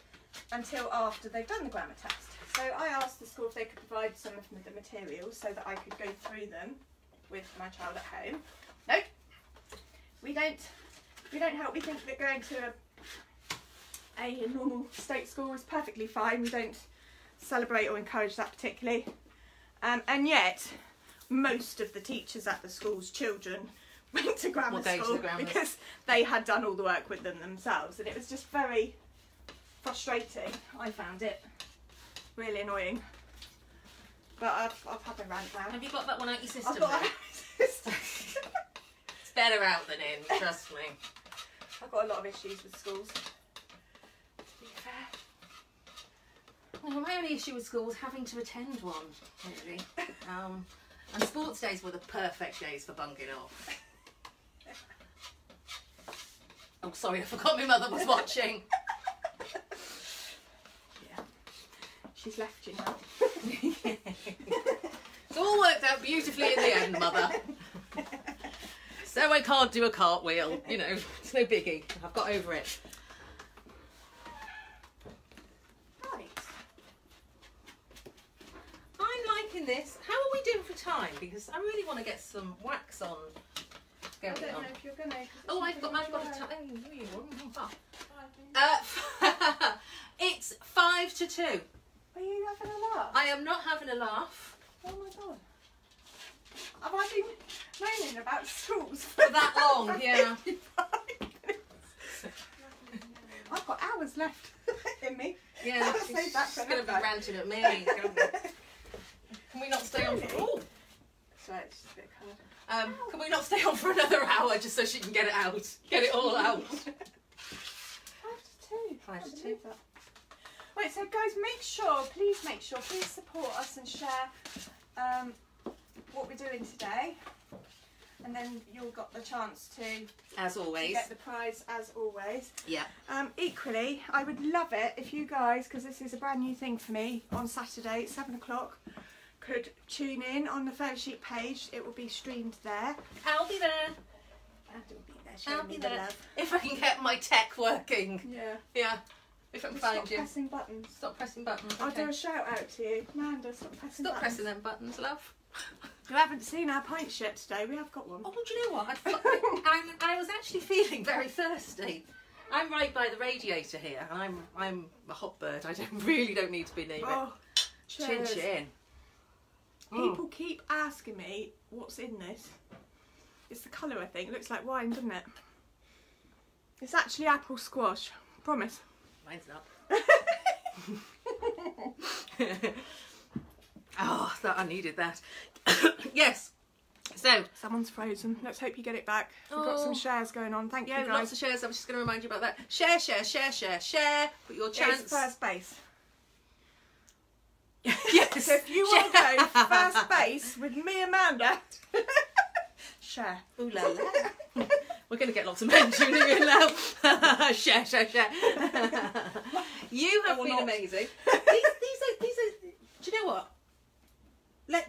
until after they've done the grammar test. So I asked the school if they could provide some of the materials so that I could go through them with my child at home. Nope, we don't help. We think that going to a normal state school is perfectly fine. We don't celebrate or encourage that particularly. And yet, most of the teachers at the school's children went to grammar school because they had done all the work with them themselves, and it was just very frustrating. I found it really annoying. But I've had a rant now. Have you got that one out your system? I've got that out your system. It's better out than in, trust me. I've got a lot of issues with schools, to be fair. Well, my only issue with school was having to attend one, really. And sports days were the perfect days for bunking off. Oh, sorry, I forgot my mother was watching. Yeah, she's left you now. It's all worked out beautifully in the end, Mother. So I can't do a cartwheel, you know, it's no biggie. I've got over it. Right. I'm liking this. How are we doing for time? Because I really want to get some wax on I going don't on. know if you're gonna. Oh, I've got a time. It's 5 to 2. Are you having a laugh? I am not having a laugh. Oh my god. Have I been moaning about schools For that long, yeah. I've got hours left in me. Yeah, I'll save that she's for going to be another. ranting at me. Can we not stay on for... Oh. So it's just a bit coloured. Can we not stay on for another hour just so she can get it out? Get it all out. 5 to 2. 5 to 2. Believe that. Right, so guys, please support us and share what we're doing today. And then you'll got the chance to, As always. get the prize as always. Yeah. Equally, I would love it if you guys, because this is a brand new thing for me, on Saturday at 7 o'clock, could tune in on the Fair Sheet page. It will be streamed there. I'll be there. And it will be there showing I'll me be the there. love. If I can get my tech working. Yeah. Yeah. If I can find Stop you. pressing buttons. Stop pressing buttons. I'll Okay. do a shout out to you. Amanda, stop pressing Stop buttons. pressing them buttons, love. You haven't seen our pint yet today. We have got one. Oh, do you know what? I was actually feeling very thirsty. I'm right by the radiator here, and I'm a hot bird. I really don't need to be near it. Oh, Chin cheers. chin. People keep asking me what's in this. It's the colour, I think. It looks like wine, doesn't it? It's actually apple squash. Promise. Mine's not. Oh, I needed that. Yes. So, Someone's frozen. Let's hope you get it back. We've got Oh. some shares going on. Thank yeah, you, lots guys. of shares. I was just going to remind you about that. Share. Put your chance. It's first base. Yes. So if you want to go first base with me, Amanda, share. Ooh la la. We're going to get lots of men tuning in now. Share. You have Or been not. amazing. These are. Do you know what?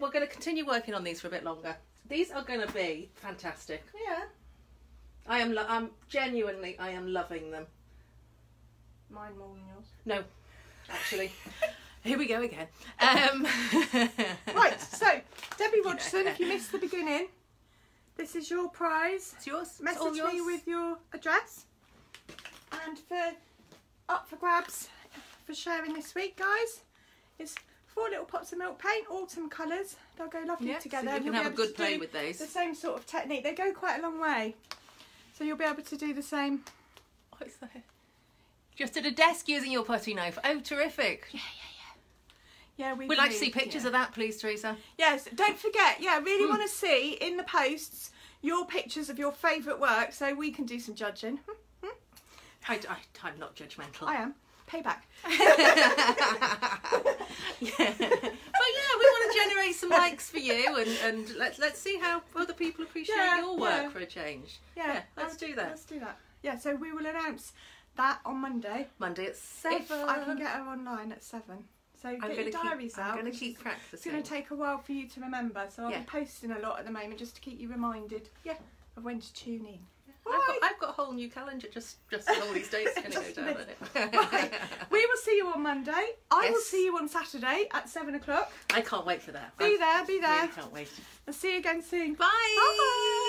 We're going to continue working on these for a bit longer. These are going to be fantastic. Yeah. I'm genuinely. I am loving them. Mine more than yours. No, actually. Here we go again. Right, so Debbie Rogerson, if you missed the beginning, this is your prize. It's yours. It's all Message yours. me with your address. And up for grabs for sharing this week, guys, is 4 little pots of milk paint, autumn colours. They'll go lovely Yeah, together. so you and can you'll have be a able good to play do with those. the same sort of technique. They go quite a long way. So you'll be able to do the same. What's that? Just at a desk using your putty knife. Oh, terrific. Yeah, We'd like to see pictures of that, please, Teresa. Yes, don't forget, I really want to see in the posts your pictures of your favourite work so we can do some judging. I'm not judgmental. I am. Payback. Yeah. But yeah, we want to generate some likes for you and let's see how other people appreciate your work for a change. Yeah, let's do that. Let's do that. Yeah, so we will announce that on Monday. Monday at 7. If I can get her online at 7. So get your diaries out. I'm going to 'cause keep It's practicing. going to take a while for you to remember, so I'll Yeah. be posting a lot at the moment just to keep you reminded of when to tune in. I've got a whole new calendar just with all these dates going to go Just down this. on it. Right, we will see you on Monday. I will Yes. see you on Saturday at 7 o'clock. I can't wait for that. Be there, be there. Really can't wait. I'll see you again soon. Bye. Bye.